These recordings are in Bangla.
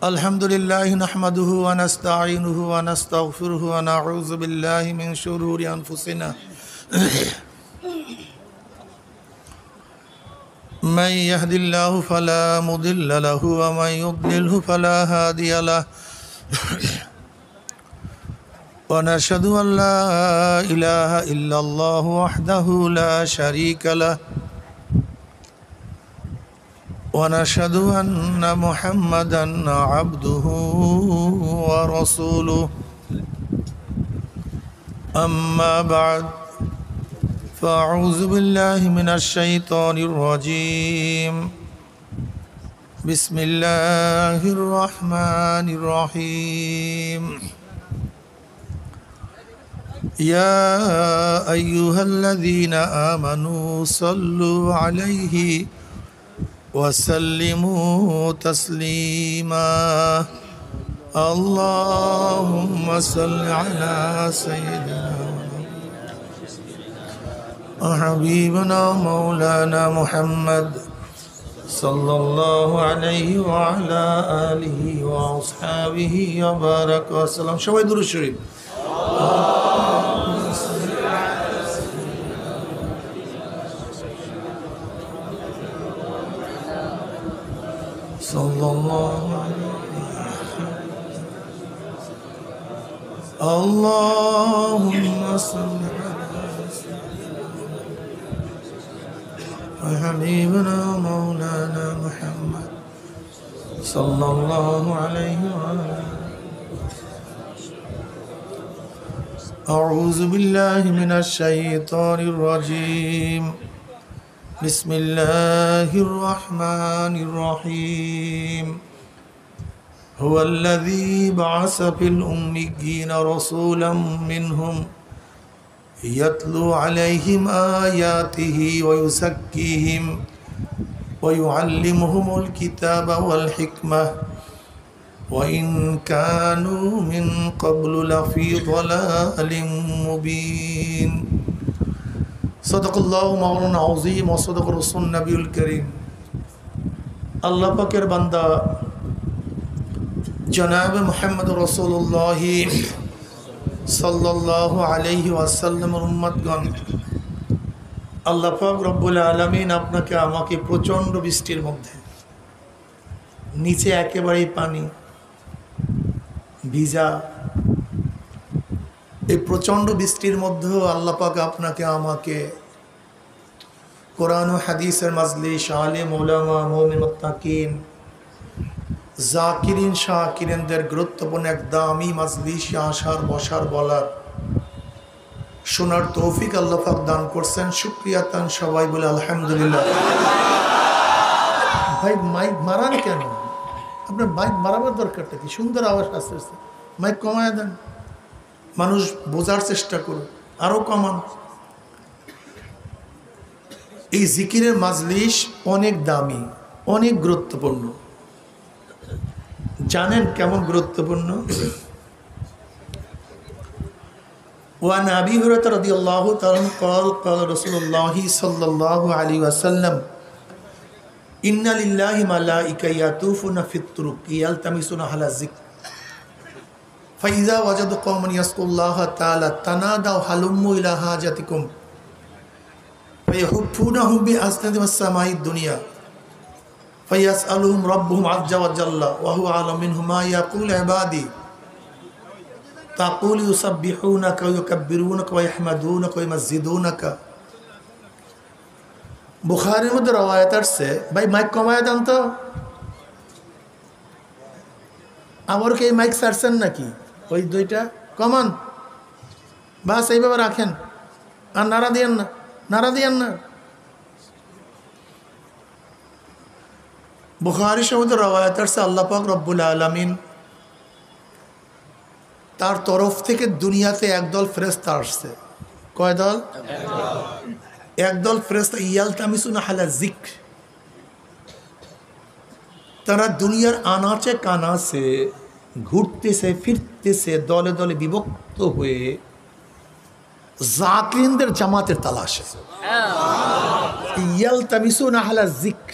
अल्हम्दुलिल्लाहि नहमदुहु व नस्तईनुहु व नस्तगफिरुहु व नऊज़ु बिल्लाहि मिन शुरूरि अनफुसिना मन यहदिल्लाहु फला मुदिल्ल लहु व मन युद्लिलहु फला हादिय लहु व नशहदु अन ला इलाहा इल्लल्लाहु वहदहु ला शरीका लहु ونشهد أن محمدا عبده ورسوله أما بعد فأعوذ بالله من الشيطان الرجيم بسم الله الرحمن الرحيم يا أيها الذين آمنوا صلوا عليه وسلموا تسليما اللهم صل على سيدنا وحبيبنا مولانا محمد صلى الله عليه وعلى آله وأصحابه وبارك وسلم شوي درود شريف صلى الله عليه اللهم صل على وحبيبنا مولانا محمد صلى الله عليه وآله أعوذ بالله من الشيطان الرجيم بسم الله الرحمن الرحيم هو الذي بعث في الأميين رسولا منهم يتلو عليهم آياته ويزكيهم ويعلمهم الكتاب والحكمة وإن كانوا من قبل لفي ضلال مبين صدق الله مولانا العظيم وصدق رسول النبي الكريم আল্লাহ পাকের বান্দা জনাব মুহাম্মদ রাসূলুল্লাহ সাল্লাল্লাহু আলাইহি ওয়াসাল্লামের উম্মতগণ, আল্লাহ পাক রব্বুল আলামিন আপনাকে আমাকে প্রচণ্ড বৃষ্টির মধ্যে, নিচে একেবারেই পানি ভিজা, এই প্রচণ্ড বৃষ্টির মধ্যেও আল্লাহ পাক আপনাকে আমাকে কোরআন ও হাদিসের মাজলিস, আলেম ওলামা, মুমিন মুত্তাকিন, জাকিরিন শাকিরিনদের গুরুত্বপূর্ণ এক দামি মাজলিসে আসার, বসার, বলার, শোনার তৌফিক আল্লাহ পাক দান করছেন। শুকরিয়া তান সবাই বলে আলহামদুলিল্লাহ। ভাই মাইক মারান কেন? আপনার মাইক মারাবার দরকারটা কি? সুন্দর আওয়াজ আসতেছে, মাইক কমায় দেন, মানুষ বোঝার চেষ্টা করুন, আরো কমান। এই জিকিরের মাজলিস অনেক দামি, অনেক গুরুত্বপূর্ণ। জানেন কেমন গুরুত্বপূর্ণ? ওয়ান আবি হুরায়রা রাদিয়াল্লাহু তাআলা قال قال رسول الله صلى الله عليه وسلم إن لله ملائكة يطوفون في الطرق يلتمسون أهل الذكر فإذا وجدوا قوما يذكرون الله تعالى تنادوا هلموا إلى حاجتكم فيحفونهم بأسنانهم السماء الدنيا فيسألهم ربهم عز وجل وهو أعلم منهم ما يقول عبادي تقول يسبحونك ويكبرونك ويحمدونك ويمجدونك। বুখারীর মধ্যে রওয়ায়াত আছে, ভাই মাইক কমায় দেন তো। আমার কি মাইক ছাড়ছেন নাকি? ওই দুইটা কমান, বাস এইভাবে রাখেন, আর নাড়া দিয়েন না, নাড়া দিয়েন না। বুখারী শরীফে রওয়ায়াত আছে, আল্লাহ পাক রব্বুল আলামিন তার তরফ থেকে দুনিয়াতে একদল ফেরেশতা আসছে। কয় দল? একদল ফেরেশতা ইয়ালতামিসুনা আহলা যিকর। তারা দুনিয়ার আনাচে কানাচে ঘুরতেছে, ফিরতেছে, দলে দলে বিভক্ত হয়ে জাকিরিনদের জামাতের তালাশে। ইয়ালতামিসুনা আহলা যিকর,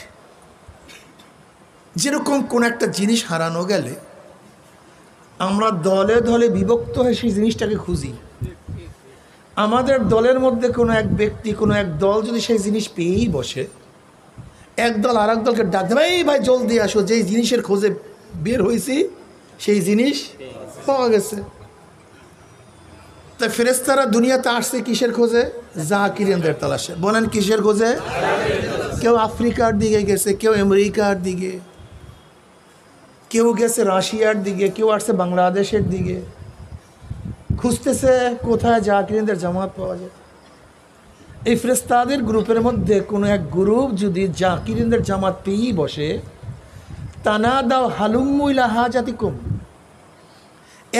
যেরকম কোন একটা জিনিস হারানো গেলে আমরা দলে দলে বিভক্ত হয়ে সেই জিনিসটাকে খুঁজি। আমাদের দলের মধ্যে কোনো এক ব্যক্তি, কোনো এক দল যদি সেই জিনিস পেয়েই বসে, এক দল আর এক দলকে ডাক দেবে, এই ভাই জলদি আসো, যেই জিনিসের খোঁজে বের হয়েছি সেই জিনিস পাওয়া গেছে। তাই ফেরেশতারা দুনিয়াতে আসছে কিসের খোঁজে? জাকিরিনদের তালাশে। বলেন কিসের খোঁজে? কেউ আফ্রিকার দিকে গেছে, কেউ আমেরিকার দিকে, কেউ গেছে রাশিয়ার দিকে, কেউ আসছে বাংলাদেশের দিকে, খুঁজতেছে কোথায় জাকিরিনদের জামাত পাওয়া যায়। এই ফেরেশতাদের গ্রুপের মধ্যে কোনো এক গ্রুপ যদি জাকিরিনদের জামাত পেয়েই বসে, তানা দাও হালুম্মু ইলা হাজাতিকুম,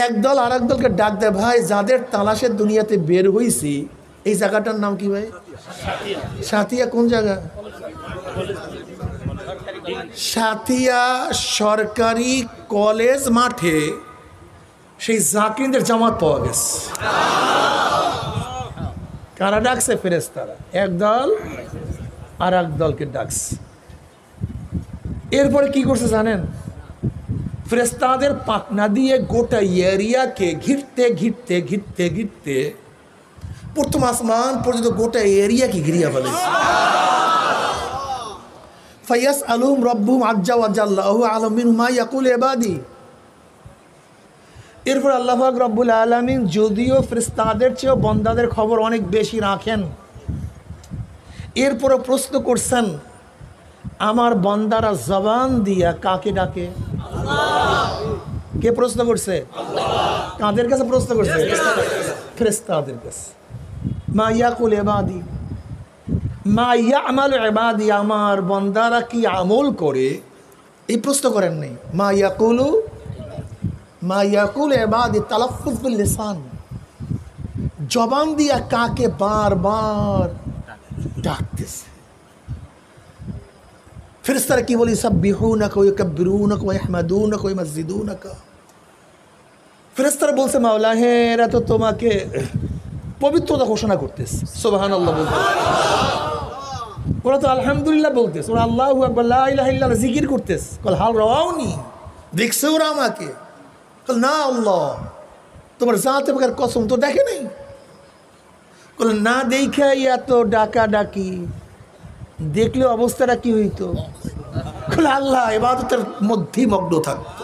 একদল আর এক দলকে ডাক দেয়, ভাই যাদের তালাশের দুনিয়াতে বের হয়েছি, এই জায়গাটার নাম কি ভাই? সাথিয়া। কোন জায়গা? সাথিয়া সরকারি কলেজ মাঠে সেই জাকিরিনদের জামাত পাওয়া গেছে। কারা ডাকছে? ফেরেশতারা একদল আর এক দলকে ডাকছে। এরপরে কি করছে জানেন? ফেরেশতাদের পাখনা দিয়ে গোটা এরিয়াকে ঘিরতে ঘিরতে ঘিরতে ঘিরতে প্রথম আসমান পর্যন্ত গোটা এরিয়াকে ঘিরিয়া ফেলেছে। ফায়াস আলুম রব্বুম আজ্জা ওয়াজাল্লাহু আলাম মিনহুম মা ইয়াকুল ইবাদি। এরপর আল্লাহ পাক রব্বুল আলামিন যদিও ফেরেশতাদের চেয়েও বান্দাদের খবর অনেক বেশি রাখেন, এরপরও প্রশ্ন করছেন, আমার বান্দারা জবান দিয়া কাকে ডাকে? কে প্রশ্ন করছে? কাদের কাছে প্রশ্ন করছে? ফেরেশতাদের কাছে। মা ইয়াকুল ইবাদি, মা ইয়ামাল ইবাদি, আমার বান্দারা কি আমল করে, এই প্রশ্ন করেন নাই। মা ইয়াকুল ইবাদি তালাফফুজ বিল লিসান, জবান দিয়া কাকে বারবার ডাকতেছে। ফেরেশতারা কি বলি? সাব্বিহুনাকা ওয়া ইয়াকাব্বিরুনাকা ওয়া ইয়াহমাদুনাকা ওয়া ইউমাজ্জিদুনাকা। ফেরেশতারা বলছে, মাওলা হে, এরা তো তোমাকে পবিত্রতা ঘোষণা করতেছে, সুবহানাল্লাহ বলতেছে, ওরা তো আলহামদুলিল্লাহ বলতেছে, ওরা আল্লাহু আকবার লা ইলাহা ইল্লাল্লাহ জিকির করতেছে। কল হাল রাওনি, দেখছে ওরা আমাকে? কল না আল্লাহ, তোমার জাতে পাকের কসম, তো দেখে নাই। কল না দেখে এত ডাকা ডাকি, দেখলে অবস্থাটা কি হইতো? আল্লাহ ইবাদতের মধ্যেই মগ্ন থাকতো,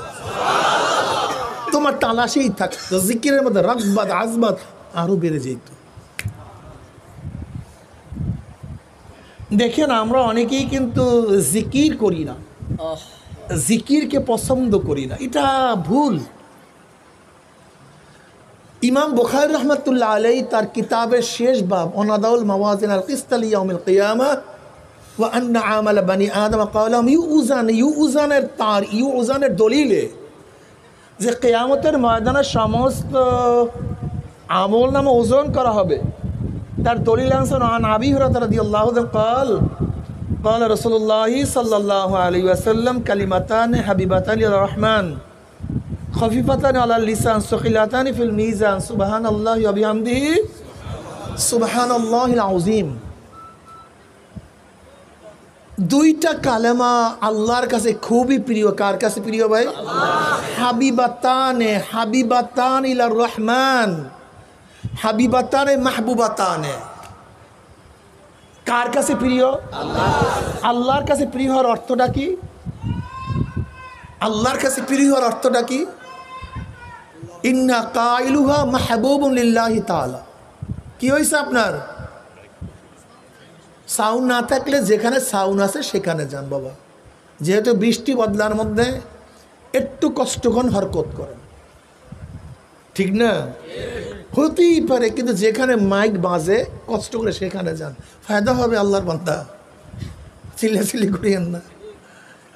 তোমার তালাশেই থাকতো, জিকিরের মধ্যে রাগবাদ আজবাদ আরো বেড়ে যেত। দেখেন, আমরা অনেকেই কিন্তু জিকির করি না, জিকিরকে পছন্দ করি না, এটা ভুল। ইমাম বুখারী রাহমাতুল্লাহ আলাইহি তার কিতাবের শেষ বাব অনাদাউল মাওয়াজিন আল কিসত লিয়াউমিল কিয়ামাহ ওয়া আন্না আমাল বানি আদম ক্বালাম ইউজানের দলিলে যে কিয়ামতের ময়দানে সমস্ত আমল নামা ওজন করা হবে, তার দলিল আনছেন আন আবি হুরায়রা রাদিয়াল্লাহু আনহু قال قال رسول الله صلى الله عليه وسلم كلمتان حبيبتان للرحمن خفيفتان على اللسان ثقيلتان في الميزان سبحان الله وبحمده سبحان الله العظيم। দুইটা কালেমা আল্লাহর কাছে খুবই প্রিয়। কার কাছে প্রিয় ভাই? হাবিবাতান ইলার রহমান, হাবিবাতানে মাহবুবাতানে। কার কাছে প্রিয়? আল্লাহর কাছে প্রিয় হওয়ার অর্থটা কি? আল্লাহর কাছে প্রিয় হওয়ার অর্থটা কি? ইন্না কাইলুহা মাহবুবুন লিল্লাহি তাআলা। কি হয়েছে আপনার? সাউন্ড না থাকলে যেখানে সাউন্ড আছে সেখানে যান বাবা। যেহেতু বৃষ্টি বদলার মধ্যে একটু কষ্টক্ষণ হরকত করেন, ঠিক না? হতেই পারে, কিন্তু যেখানে মাইক বাজে কষ্ট করে সেখানে যান, ফায়দা হবে আল্লাহর বান্দা। চিল্লাচিল্লি করিয়েন না,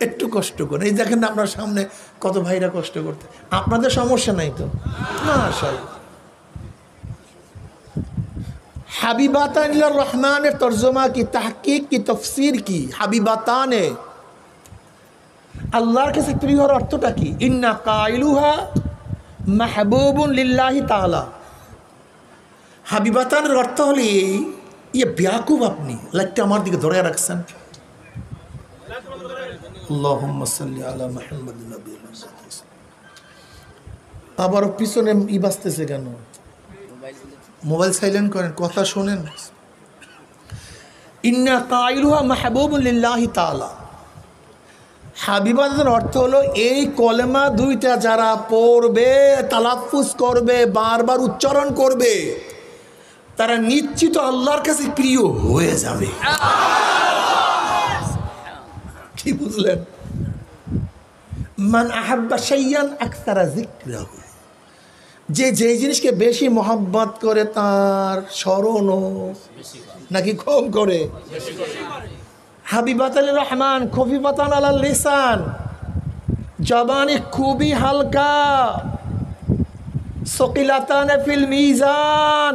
একটু কষ্ট করে। এই দেখেন না আপনার সামনে কত ভাইরা কষ্ট করতে, আপনাদের সমস্যা নাই তো? মাশাআল্লাহ। হাবিবাতান ইলার রহমানের তর্জমা কি, তাহকিক কি, তাফসীর কি? হাবিবাতানে, আল্লাহর কাছে প্রিয় হওয়ার অর্থটা কি? ইন্না কাইলুহা মাহবুবুন লিল্লাহি তাআলা। হাবিবাতানের অর্থ হলে ইয়ে ব্যাকুব, আপনি লাইটটা আমার দিকে ধরে রাখছেন, আল্লাহুম্মা সাল্লি আলা মুহাম্মাদিন নবিয়্যিল মুরসালিন। আবার পিছনে ই বাজতেছে কেন? মোবাইল সাইলেন্ট করেন, কথা শোনেন। ইন্না কাইলুহা মাহবুবুন লিল্লাহি তাআলা। হাবিবাদের অর্থ হলো এই কলেমা দুইটা যারা পড়বে, তালাফুজ করবে, বারবার উচ্চারণ করবে, তারা নিশ্চিত আল্লাহর কাছে প্রিয় হয়ে যাবে। কি বুঝলেন? মান আহাব্বা শাইয়ান আকসারা যিকরাহু, যে যে জিনিসকে বেশি মহব্বত করে তার স্মরণও নাকি কম করে। হাবিবাতুর রহমান খফিফাতান আলাল লিসান, জবানে খুবই হালকা, সকিলাতান ফিল মিজান,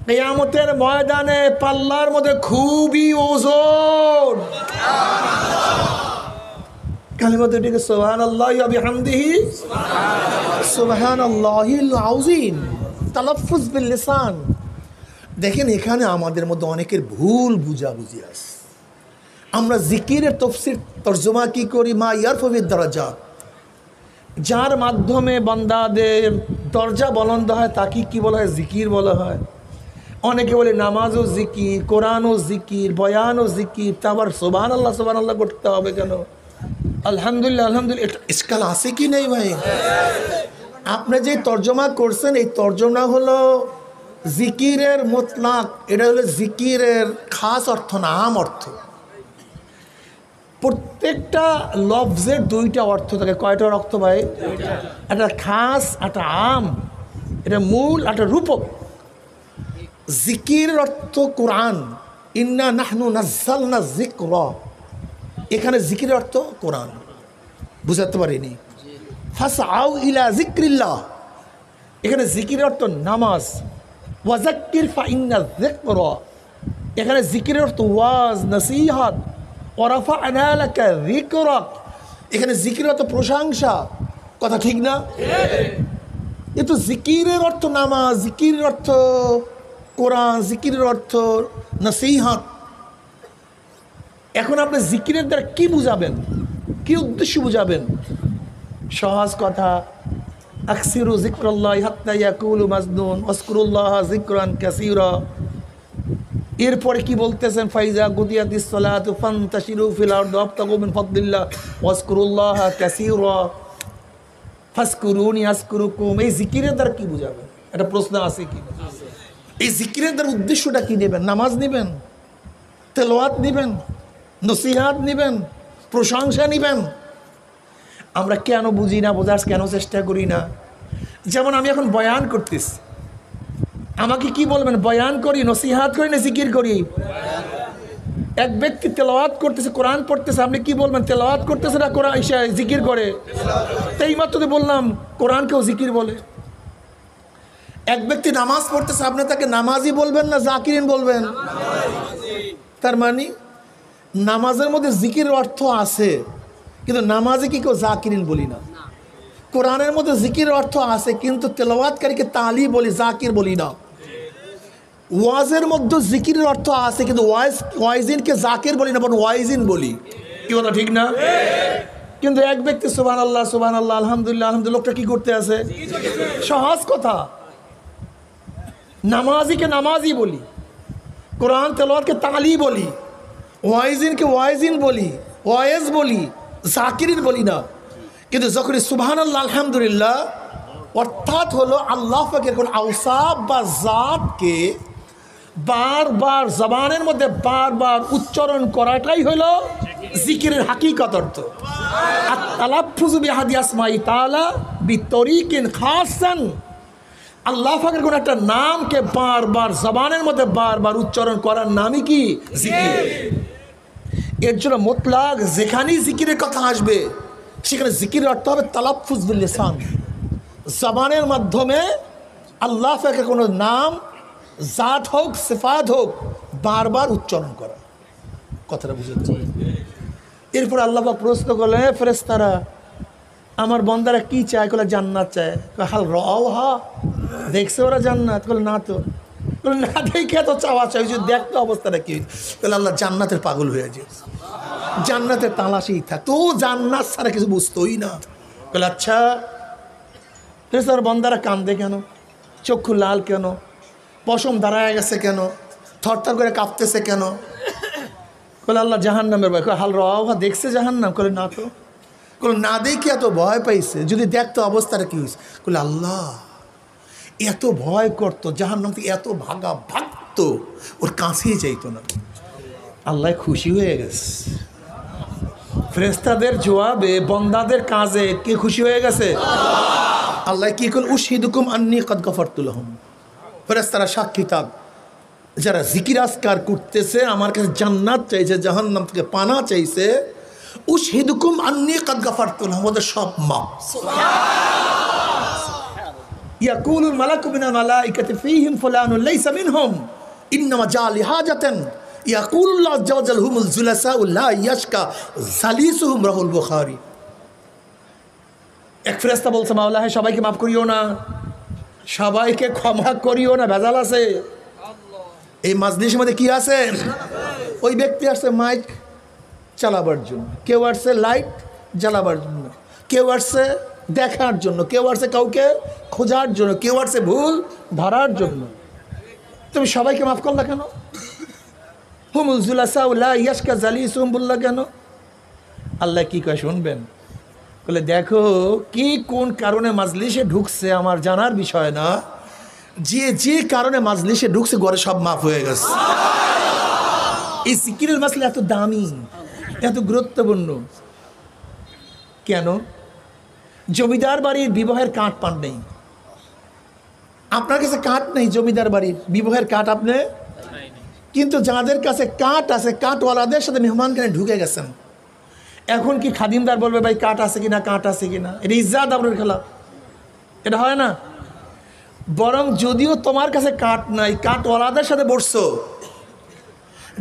কিয়ামতের ময়দানে পাল্লার মধ্যে খুবই ওজন। কালিমাতুটিকে সুবহানাল্লাহি ওয়া বিহামদিহি সুবহানাল্লাহিল আযীম, তালাফফুজ বিল লিসান। দেখেন এখানে আমাদের মধ্যে অনেকের ভুল বুঝাবুঝি আছে। আমরা জিকিরের তাফসীর তরজমা কি করি? মা ইয়ারফাউ বিদ দারাজাত, যার মাধ্যমে বান্দাদের দরজা বুলন্দ হয় তাকে কি বলা হয়? জিকির বলা হয়। অনেকে বলে নামাজও জিকির, কোরআনও জিকির, বয়ানও জিকির, তা আবার সুবহানাল্লাহ সুবহানাল্লাহ করতে হবে কেন? আলহামদুলিল্লাহ আলহামদুলিল্লাহ, এটা ইশকাল আছে কি নেই ভাই? আপনি যে তর্জমা করছেন এই তর্জমা হলো জিকিরের মুতলাক, এটা হলো জিকিরের খাস অর্থ না আম অর্থ। প্রত্যেকটা লফজের দুইটা অর্থ থাকে। কয়টা অর্থ ভাই? একটা খাস, একটা আম, এটা মূল, একটা রূপক। জিকিরের অর্থ কোরআন, ইন্না নাহনু নাজ্জালনা যিকরা, এখানে জিকিরের অর্থ কোরআন। বুঝাতে পারিনি? ফাসআউ ইলা যিকরিল্লাহ, এখানে জিকিরের অর্থ নামাজ। ওয়াজাক্কির ফাইন্না যিকরা, এখানে জিকিরের অর্থ ওয়াজ, নসিহত। ওয়ারাফা'না লাকা যিকরাক, এখানে জিকিরের অর্থ প্রশংসা। কথা ঠিক না? এ তো জিকিরের অর্থ নামাজ, জিকিরের অর্থ কোরআন, জিকিরের অর্থ নসিহত। এখন আপনি জিকিরের দ্বারা কি বুঝাবেন, কি উদ্দেশ্য বুঝাবেন? সহজ কথা, আকসিরু যিকরাল্লাহি হাত্তা ইয়াকুলু মাজনুন ওয়াজকুরুল্লাহ যিকরান কাসীরা। এরপরে কি বলতেছেন? ফাইজা কুদিয়াতিস সালাতু ফান্তাশিরু ফিল আরদি ওয়াবতাগু মিন ফাদলিল্লাহ ওয়াজকুরুল্লাহ কাসীরা ফাজকুরুনি আযকুরুকুম। এই জিকিরের দ্বারা কি বুঝাবেন? একটা প্রশ্ন আছে কি? এই জিকিরের দ্বারা উদ্দেশ্যটা কি নেবেন? নামাজ নেবেন, তেলাওয়াত নেবেন, নসিহাত নেবেন, প্রশংসা নেবেন? আমরা কেন বুঝি না, বোঝার কেন চেষ্টা করি না? যেমন আমি এখন বয়ান করতেছি, আমাকে কি বলবেন? বয়ান করি, নসিহাত করি না জিকির করি? এক ব্যক্তি তেলাওয়াত করতেছে, কোরআন পড়তেছে, আপনি কি বলবেন? তেলাওয়াত করতেছে না কোরআন জিকির করে? এই মাত্র তো বললাম কোরআনকেও জিকির বলে। এক ব্যক্তি নামাজ পড়তেছে, আপনি তাকে নামাজি বলবেন না জাকিরিন বলবেন? তার মানে নামাজের মধ্যে জিকিরের অর্থ আছে, কিন্তু নামাজে কি কেউ জাকিরিন বলি না। কোরআনের মধ্যে জিকিরের অর্থ আছে, কিন্তু তেলাওয়াতকারীকে তালি বলি, জাকির বলি না। ওয়াজের মধ্যে জিকিরের অর্থ আছে, কিন্তু ওয়াইজিনকে জাকির বলি না, বরং ওয়াইজিন বলি। কি কথা ঠিক না? কিন্তু এক ব্যক্তি সুবহানাল্লাহ সুবহানাল্লাহ আলহামদুলিল্লাহ আলহামদুলিল্লাহ, লোকটা কি করতে আছে? সহজ কথা, নামাজিকে নামাজি বলি, কোরআন তেলাওয়াতকে তালি বলি, ওয়াইজিনকে ওয়াইজিন বলি, ওয়াইজ বলি, জাকিরিন বলি না। কিন্তু যখন সুবহানাল্লাহ আলহামদুলিল্লাহ অর্থাৎ হলো আল্লাহ পাকের কোন আওসাফ বা জাতকে বারবার জবানের মধ্যে বারবার উচ্চারণ করাটাই হলো জিকিরের হাকিকত অর্থ। আর তালাফফুযু বিহাদি আসমাই তাআলা বিতরিকিন খাসান, আল্লাহ পাকের কোন একটা নামকে বারবার জবানের মধ্যে বারবার উচ্চারণ করার নামই কি? জিকির। এর জন্য মুতলাক যেখানেই জিকিরের কথা আসবে সেখানে জিকিরের অর্থ হবে তালাফফুজ বিল লিসান, জবানের মাধ্যমে আল্লাহ পাকের কোনো নাম, জাত হোক সিফাত হোক, বারবার উচ্চারণ করা। কথাটা বুঝেছি? এরপর আল্লাহ পাক প্রশ্ন করলেন, হে ফেরেশতারা, আমার বন্দারা কি চায়? বলে জান্নাত চায়। হাল রাওহা, দেখছে ওরা জান্নাত? বলে না তো। বলে না দেখে তো চাওয়া চাই, দেখতো অবস্থাটা কি? বলে আল্লাহ জান্নাতের পাগল হয়ে যায়। জান্নাতের তালাশেই থাকতো, ও জান্নাত ছাড়া কিছু বুঝতোই না। বলে আচ্ছা ফেরেশতার বান্দারা কান্দে কেন, চক্ষু লাল কেন, পশম দাঁড়ায় গেছে কেন, থরথর করে কাঁপতেছে কেন? বলে আল্লাহ জাহান্নামের ভয়। হাল রাওয়া দেখছে জাহান্নাম? বলে না তো। বলে না দেখে এত ভয় পাইছে, যদি দেখতো অবস্থাটা কি হয়েছে? বলে আল্লাহ এত ভয় করতো, জাহান্নাম থেকে এত ভাগতো, ওর কাছেই যাইতো না। আল্লাহ খুশি হয়ে গেছে। ফেরেশতাদের জবাবে বন্দাদের কাজে কে খুশি হয়ে গেছে? আল্লাহ কি করল? উশহিদুকুম আন্নী কদ গফারতু লাহুম। ফেরেশতারা সাক্ষী থাক, যারা জিকির আজকার করতেছে, আমার কাছে জান্নাত চাইছে, জাহান্নাম থেকে পানা চাইছে, উশহিদুকুম আন্নী কদ গফারতু লাহুম, ওদের সব মাফ। ইয়াকুলুল মালাকু মিনাল মালাইকাতি ফীহিম ফুলানুন লাইসা মিনহুম ইন্নামা জাআ লিহাজাতান ইয়াকুলুল্লাহু আযজা ওয়া জাল্লা হুমুল জুলাসাউ লা ইয়াশকা জালিসুহুম, রাহুল বুখারী। এক ফেরেশতা বলছে মাওলা হে সবাইকে মাফ করিও না, সবাইকে ক্ষমা করিও না, ভেজাল আছে। এই মাজলিসের মধ্যে কি আছে? ওই ব্যক্তি আসছে মাইক চালাবার জন্য, কেউ আসছে লাইট জ্বালাবার জন্য, কেউ আসছে দেখার জন্য, কেউ আসছে কাউকে খোঁজার জন্য, কেউ আসছে ভুল ধরার জন্য। তুমি সবাইকে মাফ করলা কেন? হুমুল জুলাসাউ লা ইয়াশকা জালিসুহুম বললা কেন? আল্লাহ কি কয় শুনবেন? বলে দেখো কি কোন কারণে মাজলিসে ঢুকছে আমার জানার বিষয় না, যে কারণে মাজলিসে ঢুকছে ঘরে সব মাফ হয়ে গেছে। এই জিকিরুল মাসলা এত দামি, এত গুরুত্বপূর্ণ কেন? জমিদার বাড়ির বিবাহের কার্ড পান নেই, আপনার কাছে কার্ড নেই জমিদার বাড়ির বিবাহের কার্ড আপনি, কিন্তু যাদের কাছে কার্ড আছে কার্ডওয়ালাদের সাথে মেহমানখানে ঢুকে গেছেন। এখন কি খাদিমদার বলবে ভাই কার্ড আছে কিনা, কার্ড আছে কিনা? এটা ইজ্জাত আপনার খেলা, এটা হয় না। বরং যদিও তোমার কাছে কার্ড নাই, কার্ডওয়ালাদের সাথে বসছো,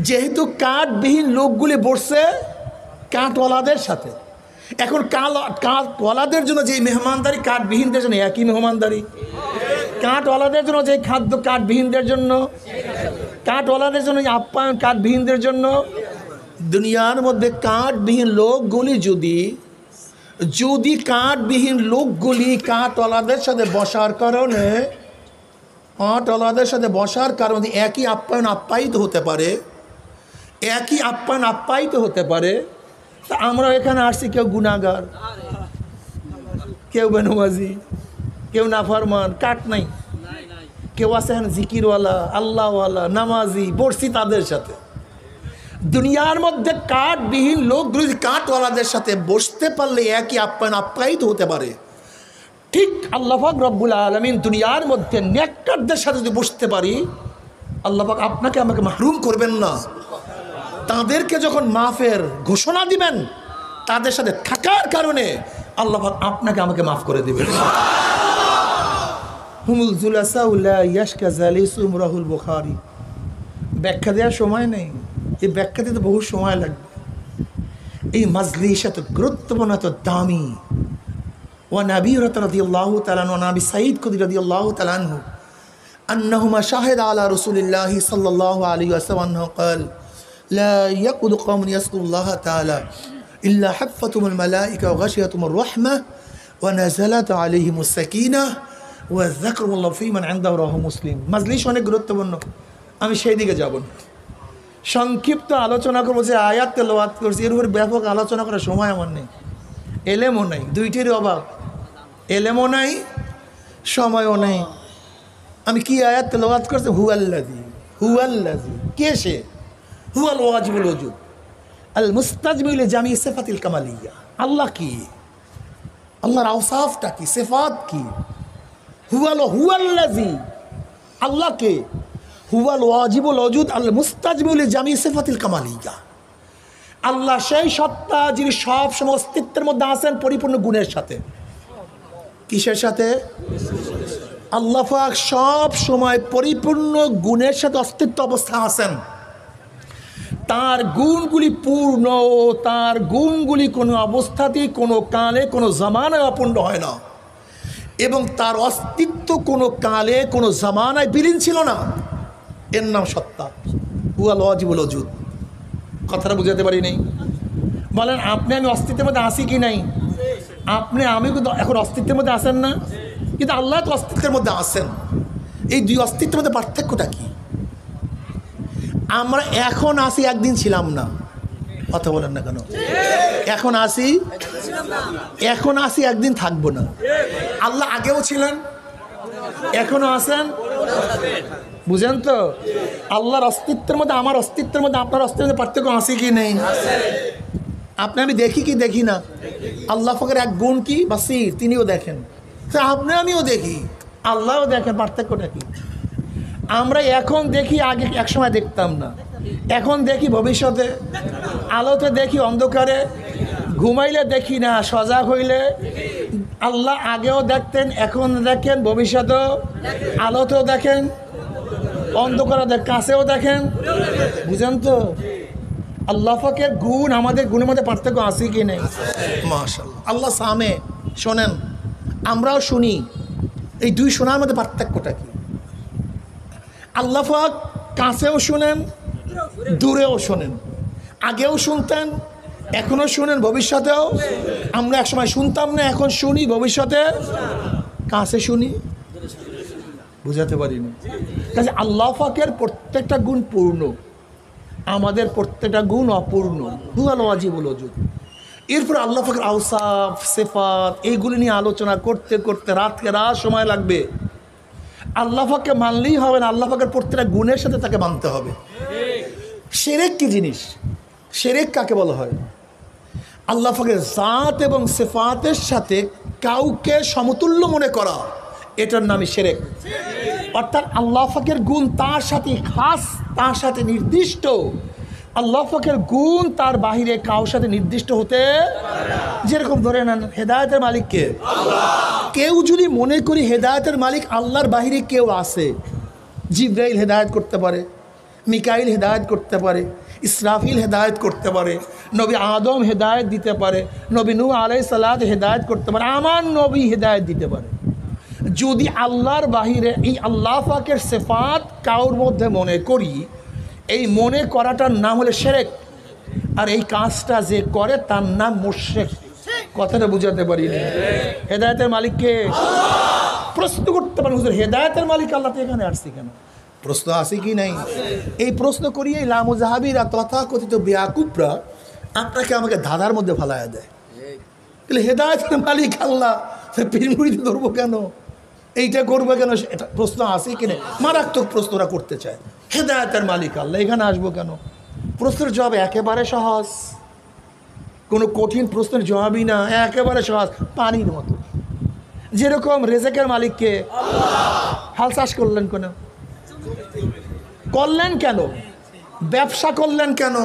যেহেতু কার্ডবিহীন লোকগুলি বসছে কার্ডওয়ালাদের সাথে, এখন কার্ডওয়ালাদের জন্য যে মেহমানদারি কার্ডবিহীনদের জন্য একই মেহমানদারি, কার্ডওয়ালাদের জন্য যে খাদ্য কার্ডবিহীনদের জন্য, কার্ডওয়ালাদের জন্য আপ্যায়ন কার্ডবিহীনদের জন্য। দুনিয়ার মধ্যে কার্ডবিহীন লোকগুলি যদি কার্ডবিহীন লোকগুলি কার্ডওয়ালাদের সাথে বসার কারণে একই আপ্যায়ন আপ্যায়িত হতে পারে, একই আপ্যায়ন আপ্যায়িত হতে পারে, তা আমরা এখানে আসছি কেউ গুনাহগার, কেউ বেনমাজি, কেউ নাফরমান, কাট নাই, কেউ আছে এখানে জিকিরওয়ালা আল্লাহওয়ালা নামাজি, বসছি তাদের সাথে। দুনিয়ার মধ্যে কার্ডবিহীন লোকগুলো কার্ডওয়ালাদের সাথে বসতে পারলে একই আপ্যায়ন আপ্যায়িত হতে পারে, ঠিক আল্লাহ পাক রব্বুল আলামিন দুনিয়ার মধ্যে নেককারদের সাথে যদি বসতে পারি, আল্লাহ পাক আপনাকে আমাকে মাহরুম করবেন না। তাদেরকে যখন মাফের ঘোষণা দিবেন, তাদের সাথে থাকার কারণে আল্লাহ পাক আপনাকে আমাকে মাফ করে দিবেন। হুমুল জুলাসাউ লা ইয়াশকা জালিসুহুম, রাহুল বুখারী। ব্যাখ্যা দেওয়ার সময় নেই, এই ব্যাখ্যা দিতে বহু সময় লাগবে। এই মাজলিস এত গুরুত্বপূর্ণ, এত দামি। ওয়ান আবি হুরায়রা রাদিয়াল্লাহু তাআলা আনহু, নবী সাঈদ খুদরী রাদিয়াল্লাহু তাআলা আনহু আন্নাহুমা শাহিদা আলা রাসূলিল্লাহি সাল্লাল্লাহু আলাইহি ওয়াসাল্লাম আন্নাহু ক্বাল লা ইয়াকুদু কওমুন ইয়াসকুরুল্লাহ তাআলা ইল্লা হাফফাতুহুমুল মালায়েকা ওয়া গাশিয়াতুহুমুর রাহমাহ ওয়া নাযালাত আলাইহিমুস সাকিনাহ ওয়া যাকরুল্লাহ ফী মান ইনদাহু, রাওয়াহু মুসলিম। মাজলিস অনেক গুরুত্বপূর্ণ, আমি সেই দিকে যাব না। সংক্ষিপ্ত আলোচনা করবো, যে আয়াত তেলাওয়াত করছি এর উপর ব্যাপক আলোচনা করার সময় আমার নেই, এলেমও নাই, দুইটির অভাব, এলেমও নাই সময়ও নেই। আমি কি আয়াত তেলাওয়াত করছি? হুয়াল্লাযী, কে সে? হুয়াল ওয়াজিবুল ওজুদ আল মুস্তাজমিল জামি সিফাতিল কামালিয়া। আল্লাহ কি? আল্লাহর আওসাফটা কি, সিফাত কি? হুয়াল্লাযী, আল্লাহ কে? হুয়াল ওয়াজিবুল ওজুদ আল মুস্তাজমিল জামি সিফাতিল কামালিয়া। আল্লাহ সেই সত্তা যিনি সব সময় অস্তিত্বের মধ্যে আছেন পরিপূর্ণ গুণের সাথে। কিসের সাথে? আল্লাহ পাক সব সময় পরিপূর্ণ গুণের সাথে অস্তিত্ব অবস্থা আছেন। তার গুণগুলি পূর্ণ, তার গুণগুলি কোনো অবস্থাতেই, কোনো কালে, কোনো জামানায় অপূর্ণ হয় না, এবং তার অস্তিত্ব কোনো কালে, কোনো জামানায় বিলীন ছিল না। এর নাম সত্তা, হুয়াল ওয়াজিবুল ওজুদ। কথাটা বুঝাতে পারি নেই? বলেন আপনি আমি অস্তিত্বের মধ্যে আসি কি নাই? আপনি আমি কিন্তু এখন অস্তিত্বের মধ্যে আসেন না, কিন্তু আল্লাহ তো অস্তিত্বের মধ্যে আসেন। এই দুই অস্তিত্বের মধ্যে পার্থক্যটা কি? আমরা এখন আসি, একদিন ছিলাম না। কথা বলেন না কেন? এখন আসি, এখন আসি, একদিন থাকবো না। আল্লাহ আগেও ছিলেন, এখনো আছেন। বুঝেন তো? আল্লাহর অস্তিত্বের মধ্যে আমার অস্তিত্বের মধ্যে আপনার অস্তিত্বের মধ্যে পার্থক্য আছে কি নেই? আপনি আমি দেখি কি দেখি না? আল্লাহ পাকের এক গুণ কি বাসির, তিনিও দেখেন। আপনি আমিও দেখি, আল্লাহও দেখেন। পার্থক্যটা কি? আমরা এখন দেখি, আগে এক সময় দেখতাম না। এখন দেখি ভবিষ্যতে, আলোতে দেখি অন্ধকারে, ঘুমাইলে দেখি না, সজাগ হইলে। আল্লাহ আগেও দেখতেন, এখন দেখেন, ভবিষ্যতেও আলোতেও দেখেন, অন্ধকারে কাছেও দেখেন। বুঝেন তো? আল্লাহ পাকের গুণ আমাদের গুণের মধ্যে পার্থক্য আছে কি নেই? মাশাআল্লাহ। আল্লাহ সামে, শোনেন, আমরাও শুনি। এই দুই শোনার মধ্যে পার্থক্যটা কি? আল্লাহ পাক কাছেও শুনেন, দূরেও শোনেন। আগেও শুনতেন, এখনো শুনেন, ভবিষ্যতেও। আমরা একসময় শুনতাম না, এখন শুনি, ভবিষ্যতে কাছে শুনি। বুঝাতে পারিনি। কাজে আল্লাহ পাকের প্রত্যেকটা গুণ পূর্ণ, আমাদের প্রত্যেকটা গুণ অপূর্ণ। হুয়াল ওয়াজিবুল ওজুদ। এরপর আল্লাহ পাকের আওসাফ, সিফাত, এইগুলি নিয়ে আলোচনা করতে করতে রাতকে রাত সময় লাগবে। আল্লাহ পাককে মানলেই হবে না, আল্লাহ পাকের প্রত্যেকটা গুণের সাথে তাকে মানতে হবে। শিরক কি জিনিস? শিরক কাকে বলা হয়? আল্লাহ পাকের জাত এবং সিফাতের সাথে কাউকে সমতুল্য মনে করা, এটার নামই শিরক। অর্থাৎ আল্লাহ পাকের গুণ তার সাথে খাস, তার সাথে নির্দিষ্ট। আল্লাহ পাকের গুণ তার বাহিরে কারোর সাথে নির্দিষ্ট হতে। যেরকম ধরে নেন, হেদায়েতের মালিক কে? কেউ যদি মনে করি হেদায়েতের মালিক আল্লাহর বাহিরে কেউ আছে, জিবরাইল হেদায়েত করতে পারে, মিকাইল হেদায়েত করতে পারে, ইসরাফিল হেদায়েত করতে পারে, নবী আদম হেদায়েত দিতে পারে, নবী নূহ আলাইহিস সালাত হেদায়েত করতে পারে, আমার নবী হেদায়েত দিতে পারে। যদি আল্লাহর বাহিরে এই আল্লাহ পাকের সিফাত কারোর মধ্যে মনে করি, এই মনে করাটার নাম হলো শিরক। আর এই কাজটা যে করে তার নাম মুশরিক। কথাটা বুঝাতে পারিনি? হেদায়েতের মালিককে প্রশ্ন করতে পারেন, হুজুর হেদায়েতের মালিক আল্লাহ, তো এখানে আসছি কেন? প্রশ্ন আছে কি নাই? এই প্রশ্ন করিয়ে লামুজাহাবিরা তথাকথিত বেয়াকুবরা আপনাকে আমাকে ধাঁধার মধ্যে ফালাইয়া দেয়। তাহলে হেদায়েতের মালিক আল্লাহ, পীর মুরিদ ধরবো কেন? এইটা করবো কেন? এটা প্রশ্ন আছে কিনা? মারাত্মক প্রশ্নরা করতে চায়। হেদায়েতের মালিক আল্লাহ, এখানে আসবো কেন? প্রশ্নের জবাব একেবারে সহজ, কোনো কঠিন প্রশ্নের জবাবই না, একেবারে সহজ, পানির মতো। যেরকম রেজেকের মালিককে হাল চাষ করলেন কেন? করলেন কেন? ব্যবসা করলেন কেন?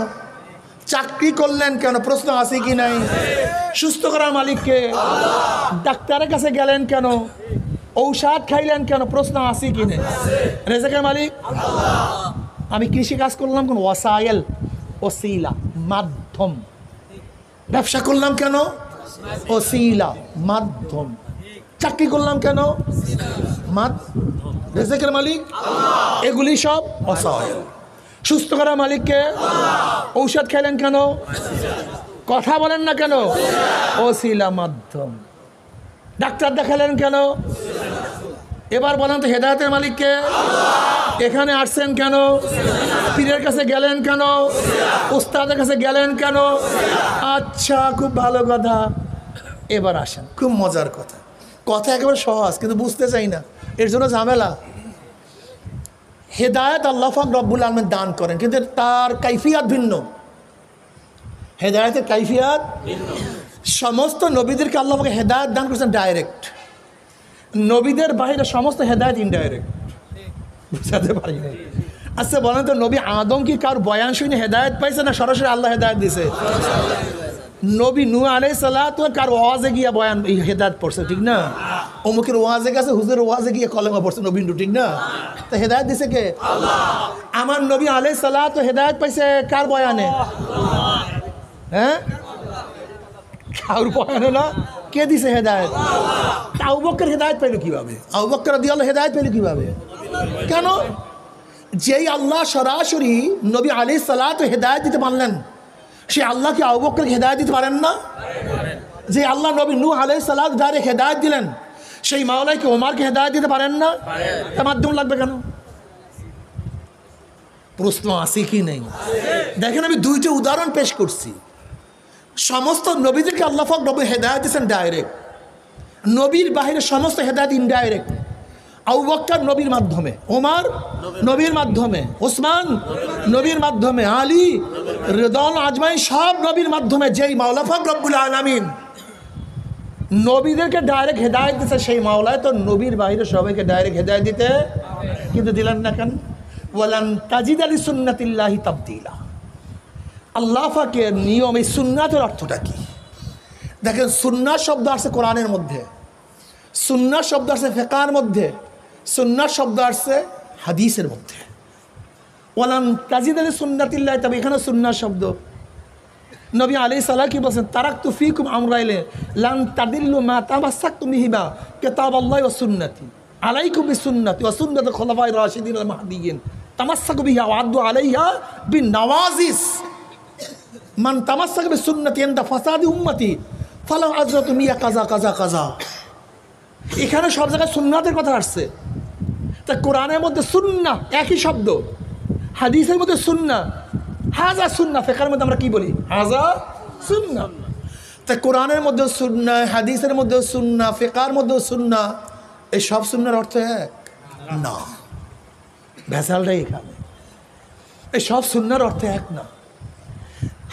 চাকরি করলেন কেন? প্রশ্ন আছে কি নাই? সুস্থ করার মালিককে ডাক্তারের কাছে গেলেন কেন? ঔষধ খাইলেন কেন? প্রশ্ন আছে কি নেই? রেজেকের মালিক। আমি কৃষি কাজ করলাম কোন? ওয়াসাইল, ওসিলা, মাধ্যম। ব্যবসা করলাম কেন? ওসিলা, মাধ্যম। চাকরি করলাম কেন? রেজেকের মালিক। এগুলি সব ওয়াসাইল। সুস্থ করার মালিককে ঔষধ খাইলেন কেন? কথা বলেন না কেন? ওসিলা, মাধ্যম। ডাক্তার দেখালেন কেন? এবার বলেন তো হেদায়েতের মালিককে এখানে আসছেন কেন? পীরের কাছে গেলেন কেন? উস্তাদের কাছে গেলেন কেন? আচ্ছা, খুব ভালো কথা। এবার আসেন, খুব মজার কথা। কথা একেবারে সহজ, কিন্তু বুঝতে চাই না, এর জন্য ঝামেলা। হেদায়েত আল্লাহ পাক রব্বুল আলামিন দান করেন, কিন্তু তার কাইফিয়াত ভিন্ন। হেদায়েতের কাইফিয়াত সমস্ত নবীদেরকে আল্লাহ পাক হেদায়েত দান করেছেন ডাইরেক্ট। নবীদের বাইরে সমস্ত হেদায়েত ইনডাইরেক্ট। বুঝাতে পারি না? আচ্ছা বলেন তো, নবী আদম কি কার বয়ান শুনে হেদায়েত পাইছে, না সরাসরি আল্লাহ হেদায়েত দিছে? নবী নূহ আলাইহিস সালাত কার ওয়াজে গিয়া বয়ান হেদায়েত পড়ছে, ঠিক না? অমুকের ওয়াজে গেছে, হুজুরের ওয়াজে গিয়ে কলেমা পড়ছে নবী, ঠিক না? তো হেদায়েত দিছে কে? আল্লাহ। আমার নবী আলাইহিস সালাত হেদায়েত পাইছে কার বয়ানে? হ্যাঁ, কার বয়ানে না? কে দিছে হেদায়েত? আবু বকর হেদায়েত পেল কিভাবে? আবু বকর রাদিয়াল্লাহু হেদায়েত পেল কিভাবে? কেন? যেই আল্লাহ সরাসরি নবী আলাইহিস সালাত হেদায়েত দিতে পারলেন, সে আল্লাহ কি আবু বকরকে হেদায়েত দিতে পারেন না? যে আল্লাহ নবী নূহ আলাইহিস সালাম ডাইরেক্ট হেদায়েত দিলেন, সেই মাওলাই কি ওমরকে হেদায়েত দিতে পারেন না? তার মাধ্যম লাগবে কেন? প্রশ্ন আছে কি নেই? দেখেন আমি দুইটা উদাহরণ পেশ করছি। সমস্ত নবীদেরকে আল্লাহ পাক নবী হেদায়েত দিয়েছেন ডাইরেক্ট, নবীর বাহিরে সমস্ত হেদায়েত ইনডাইরেক্ট। আবু বকর নবীর মাধ্যমে, ওমর নবীর মাধ্যমে, ওসমান নবীর মাধ্যমে, আলী রিদওয়ান আজমাইন সব নবীর মাধ্যমে। যেই মাওলা পাক রব্বুল আলামিন নবীদেরকে ডাইরেক্ট হেদায়েত দিতে, সেই মাওলায় তো নবীর বাইরে সবাইকে ডাইরেক্ট হেদায়েত দিতে কিন্তু দিলেন না কেন? ওয়ালান তাজিদা লিসুন্নাতিল্লাহি তাবদীলা। আল্লাহ পাকের নিয়ম, এই সুন্নাতের অর্থটা কি? দেখেন, সুন্নাত শব্দ আসছে কোরআনের মধ্যে, সুন্নাত শব্দ আসছে ফিকহের মধ্যে, সুন্নাত শব্দ আসছে হাদিসের মধ্যে। ওয়ালান তাজিদা লিসুন্নাতিল্লাহি, তবে এখানে সুন্নাত শব্দ। নবী আলাইহিস সালাম কি বলছেন? তারাকতু ফীকুম আমরাইন লান তাদিল্লু মা তামাসসাকতুম বিহিমা কিতাবাল্লাহি ওয়া সুন্নতি আলাইকুম বিসুন্নতি ওয়া সুন্নতি খুলাফায়ে রাশিদিন আল মাহদিয়িন তামাসসাকু বিহা ওয়া আদু আলাইহা বিন-নওয়াজিস। মান তামাসসাকা বিসুন্নতি ইনদা ফাসাদি উম্মতি ফালাউ আজরাতু মিয়া কাজা কাজা কাজা। এখানে সব জায়গায় সুন্নাতের কথা আসছে। তা কোরআনের মধ্যে সুন্নাহ একই শব্দ, হাদিসের মধ্যে সুন্নাহ, হাজা সুন্নাহ। ফিকহের মধ্যে আমরা কি বলি? হাজা সুন্নাহ। তা কোরআনের মধ্যে সুন্নাহ, হাদিসের মধ্যে সুন্নাহ, ফিকহের মধ্যে সুন্নাহ, এই সব সুন্নাহর অর্থ এক না। ভেজালটাই এখানে। এই সব সুন্নাহর অর্থ এক না।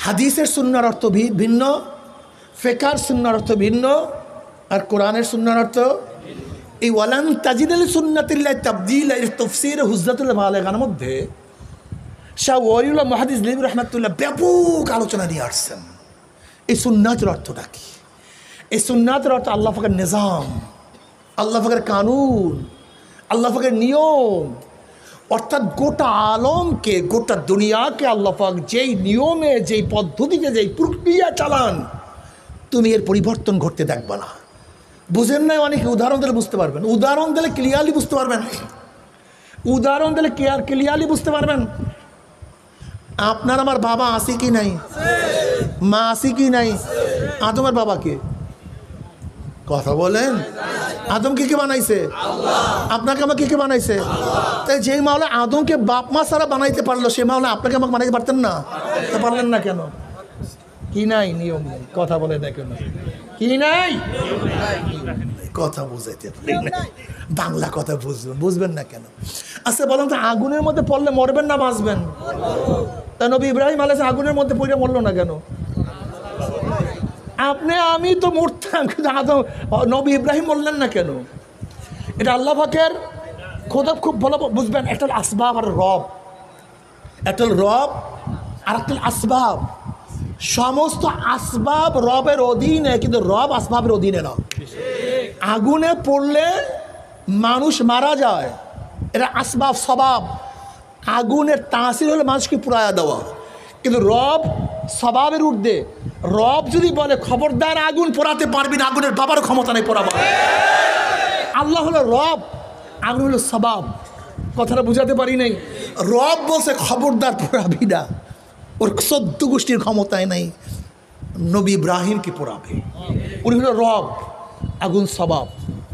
হাদিসের সুন্নাহর অর্থ ভিন্ন, ফিকহের সুন্নাহর অর্থ ভিন্ন, আর কোরআনের সুন্নাহর অর্থ। এই ওয়ালান তাজিদা লিসুন্নাতিল্লাহি তাবদীলা এর তাফসীর হুজ্জাতুল বালিগার মধ্যে শাহ ওয়ালিউল্লাহ মুহাদ্দিস লিবি রাহমাতুল্লাহ ব্যাপক আলোচনা নিয়ে আসছেন। এই সুন্নাতের অর্থটা কি? এই সুন্নাতের অর্থ আল্লাহ পাকের নিজাম, আল্লাহ পাকের কানুন, আল্লাহ পাকের নিয়ম। অর্থাৎ গোটা আলমকে, গোটা দুনিয়াকে আল্লাহ পাক যেই নিয়মে, যেই পদ্ধতিতে, যেই প্রক্রিয়া চালান, তুমি এর পরিবর্তন ঘটতে দেখবা না। বুঝেন নাই? অনেকে উদাহরণ দিলে বুঝতে পারবেন, উদাহরণ দিলে ক্লিয়ারলি বুঝতে পারবেন, উদাহরণ দিলে ক্লিয়ারলি বুঝতে পারবেন। আপনার আমার বাবা আছে কি নাই? মা আছে কি নাই? আদমের বাবা কে? কথা বলেন। আদমকে কে বানাইছে? আপনাকে আমাকে কে বানাইছে? তাই যেই মাওলা আদমকে বাপ মা ছাড়া বানাইতে পারলো, সেই মাওলা আপনাকে আমাকে বানাইতে পারতেন না? তা পারলেন না কেন? কি নাই? নিয়ম নেই। কথা বলে দেখেন, কি নাই? কথা বুঝাইতে বাংলা কথা বুঝবেন না কেন? আচ্ছা বলেন তো, আগুনের মধ্যে পড়লে মরবেন না বাঁচবেন? তা নবী ইব্রাহিম আলাইহিস সালাম আগুনের মধ্যে পড়ে মরলো না কেন? আপনি আমি তো মরতাম, কিন্তু আদম নবী ইব্রাহিম বললেন না কেন? এটা আল্লাহ পাকের খোদা খুব ভালো বুঝবেন। একটা আসবাব আর রব, একটা রব আর একটা আসবাব। সমস্ত আসবাব রবের অধীনে, কিন্তু রব আসবাবের অধীনে না। আগুনে পড়লে মানুষ মারা যায়, এটা আসবাব স্বভাব। আগুনের তাসির হলে মানুষকে পুরায়া দেওয়া, কিন্তু রব স্বভাবের ঊর্ধ্বে। রব যদি বলে খবরদার আগুন পোড়াতে পারবি না, আগুনের বাবার ক্ষমতা নেই পোড়াবার। আল্লাহ হলো রব, আগুন হলো স্বভাব। কথাটা বুঝাতে পারি নাই? রব বলছে খবরদার পোড়াবি না, ওর ১৪ গোষ্ঠীর ক্ষমতায় নাই নবী ইব্রাহিমকে পোড়াবে। উনি হলো রব, আগুন স্বভাব।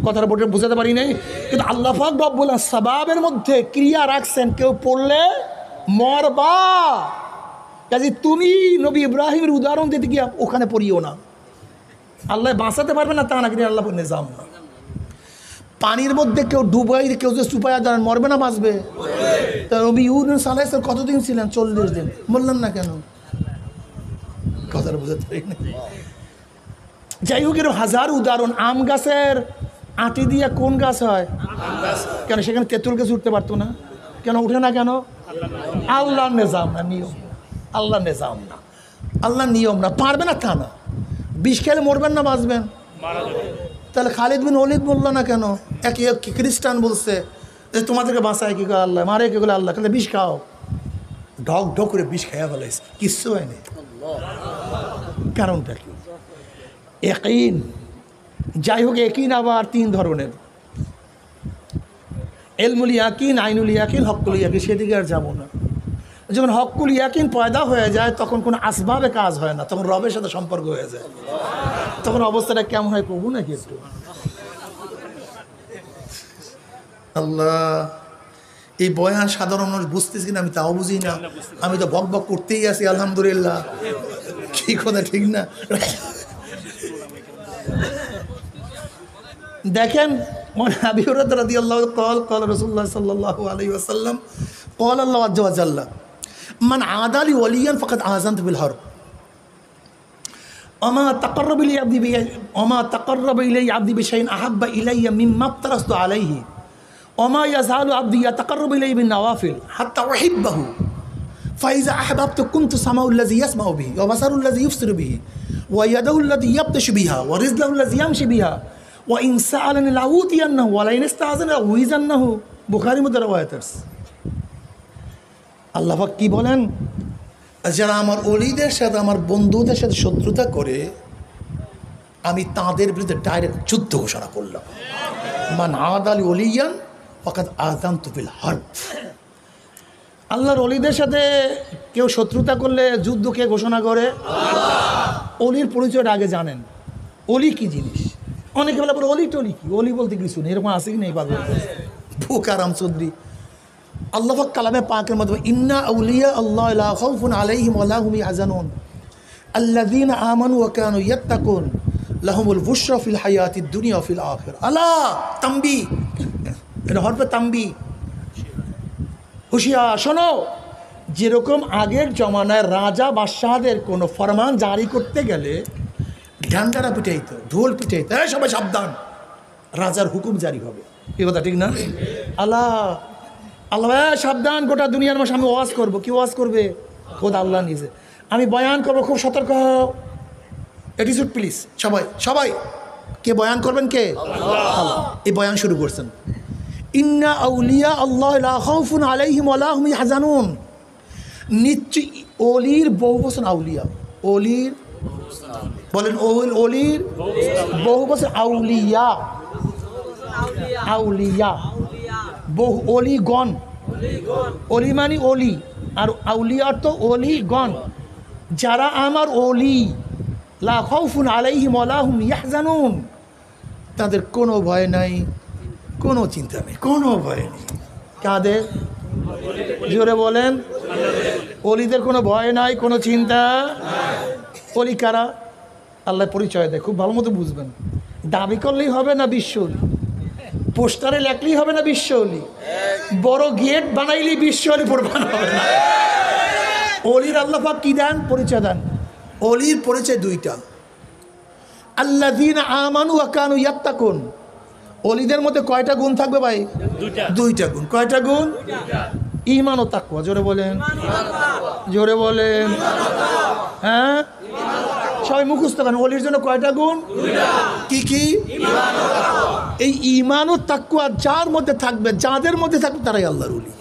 কথাটা বুঝাতে পারি নাই? কিন্তু আল্লাহ পাক রব্বুল স্বভাবের মধ্যে ক্রিয়া রাখছেন, কেউ পড়লে মরবা। কাজে তুমি নবী ইব্রাহিমের উদাহরণ দিতে গিয়ে ওখানে পড়িও না। আল্লাহ বাঁচাতে পারবে না তা না, কিন্তু আল্লাহ নিজাম না। পানির মধ্যে কেউ ডুবাই, কেউ যে চুপাইয়া দাঁড়ান, মরবে না বাঁচবে? তা নবী ইউনূস আলাইহিস সালাম কতদিন ছিলেন? 40 দিন। বললেন না কেন? কথাটা বুঝাতে পারি না। যাই হোক, এরকম হাজার উদাহরণ। আম গাছের আটি দিয়ে কোন গাছ হয়? কেন সেখানে তেঁতুল গাছ উঠতে পারতো না? কেন উঠে না কেন? আল্লাহর নিজাম না, নিয়ম। আল্লাহ নিজাম না, আল্লাহ নিয়ম না। পারবে না তা না। বিষ খেলে মরবেন না বাঁচবেন? তাহলে খালিদ বিন ওয়ালিদ বললো না কেন? এক খ্রিস্টান বলছে যে তোমাদেরকে বাঁচায় কি করে আল্লাহ, মারে কি করে আল্লাহ, তাহলে বিষ খাও। ঢক ঢক করে বিষ খাইয়া ফেলাইছে, কিচ্ছু হয়নি। কারণটা কি? ইয়াকিন। যাই হোক, ইয়াকিন আবার 3 ধরনের। ইলমুল ইয়াকিন, আইনুল ইয়াকিন, হক্কুল ইয়াকিন। সেদিকে আর যাবো না। যখন হকুল ইয়াকিন পয়দা হয়ে যায় তখন কোনো আসবাবে কাজ হয় না, তখন রবের সাথে সম্পর্ক হয়ে যায়। তখন অবস্থাটা কেমন হয় প্রভু নাকি একটু আল্লাহ। এই বয়ান সাধারণ মানুষ বুঝতেছি কিনা আমি তাও বুঝি না, আমি তো বক বক করতেই আছি আলহামদুলিল্লাহ, কি কথা ঠিক না? দেখেন আবি হুরায়রা রাদিয়াল্লাহু ক্বাল ক্বাল রাসূলুল্লাহ সাল্লাল্লাহু আলাইহি ওয়াসাল্লাম ক্বাল আল্লাহু আযজা ওয়া জাল্লা মান আদালি ওয়ালিয়ান ফাকাদ আযানতু বিল হারব ওমা তাকাররাবা ইলাইয়া আবদি বিশাইইন আহাব্বা ইলাইয়া মিম্মা আফতারাতু আলাইহি ওমা ইয়াযালু আবদি ইয়াতাকাররাবু ইলাইয়া বিন নওয়াফিল হাত্তা উহিব্বাহু ফাইযা আহবাবতু কুনতু সামাউ আল্লাযী ইয়াসমাউ বিহি ওয়া বাসারু আল্লাযী ইবসিরু বিহি ওয়া ইয়াদাহু আল্লাতী ইয়াবতাশু বিহা ওয়া রিজলুহু আল্লাযী ইয়ামশি বিহা ওয়া ইন সাআলানি লাউতিয়ান্নাহু ওয়া লা ইন ইস্তাআযানা উইযান্নাহু। বুখারীর মধ্যে রওয়ায়াত আছে। আল্লাহ পাক কি বলেন, যারা আমার ওলিদের সাথে আমার বন্ধুদের সাথে শত্রুতা করে আমি তাদের বিরুদ্ধে ডাইরেক্ট যুদ্ধ ঘোষণা করলাম। মান আদালি ওলিয়ান ফাকাদ আযানতু বিল হারব। আল্লাহর ওলিদের সাথে কেউ শত্রুতা করলে যুদ্ধ কে ঘোষণা করে? ওলির পরিচয়টা আগে জানেন, ওলি কি জিনিস। অনেকে বলে পরে অলি টলি কি, অলি বলতে কিছু নেই, এরকম আছে কি নেই পাগল বুকারাম চৌধুরী। আল্লাহ পাক কালামে পাকের মধ্যে ইন্না আউলিয়া আল্লাহ লা খাউফুন আলাইহিম ওয়া লা হুম ইয়াহজানুন আল্লাযীনা আমানু ওয়া কানু ইয়াত্তাকুন লাহুমুল বুশরা ফিল হায়াতিদ দুনিয়া ওয়া ফিল আখিরা। আলা তামবি, এটা হরফে তামবি, হুঁশিয়ার শোনো। যেরকম আগের জমানায় রাজা বাদশাহদের কোনো ফরমান জারি করতে গেলে ডান্ডারা পিটাইতো, ঢোল পিটাইতো, সবাই সাবধান, রাজার হুকুম জারি হবে, এ কথা ঠিক না? আল্লাহ আল্লাহ সাবধান, গোটা দুনিয়ার মাসে আমি ওয়াজ করবো। কি ওয়াজ করবে? খোদ আল্লাহ নিজে। আমি বয়ান করবো, খুব সতর্ক হও, অ্যাটিটিউড প্লিজ। সবাই সবাই কে বয়ান করবেন? কে? আল্লাহ। এই বয়ান শুরু করছেন, ইন্না আউলিয়া আল্লাহ লা খাউফুন আলাইহিম ওয়া লা হুম ইয়াহজানুন। নিশ্চয় ওলির বহু বচন আউলিয়া, ওলির বলেন ওলির বহু বচন আউলিয়া, আউলিয়া বহু, অলিগণ, অলি মানে অলি, আর আউলিয়া তো অলিগণ। যারা আমার অলি, লা খাউফুন আলাইহিম ওয়া লা হুম ইয়াহজানুন, তাদের কোনো ভয় নাই, কোনো চিন্তা নেই, কোনো ভয় নেই। কাদের? জোরে বলেন। অলিদের কোনো ভয় নাই, কোনো চিন্তা। অলি কারা? আল্লাহ পরিচয় দেয়, খুব ভালো মতো বুঝবেন। দাবি করলেই হবে না বিশ্ব অলি, পোস্টারে লেখলেই হবে না বিশ্ব অলি, বড় গেট বানাইলেই বিশ্ব অলি বানানো হবে না। অলির আল্লাহ পাক কি দেন? পরিচয় দেন। অলির পরিচয় দুইটা, আল্লাযীনা আমানু ওয়া কানু ইয়াত্তাকুন। অলিদের মধ্যে কয়টা গুণ থাকবে ভাই? দুইটা গুণ। কয়টা গুণ? ঈমান ও তাকওয়া। জোরে বলেন, জোরে বলেন। হ্যাঁ, সবাই মুখস্থ করেন। অলির জন্য কয়টা গুণ? কি কি? এই ঈমান ও তাকওয়া যার মধ্যে থাকবে, যাদের মধ্যে থাকবে, তারাই আল্লাহর ওলি।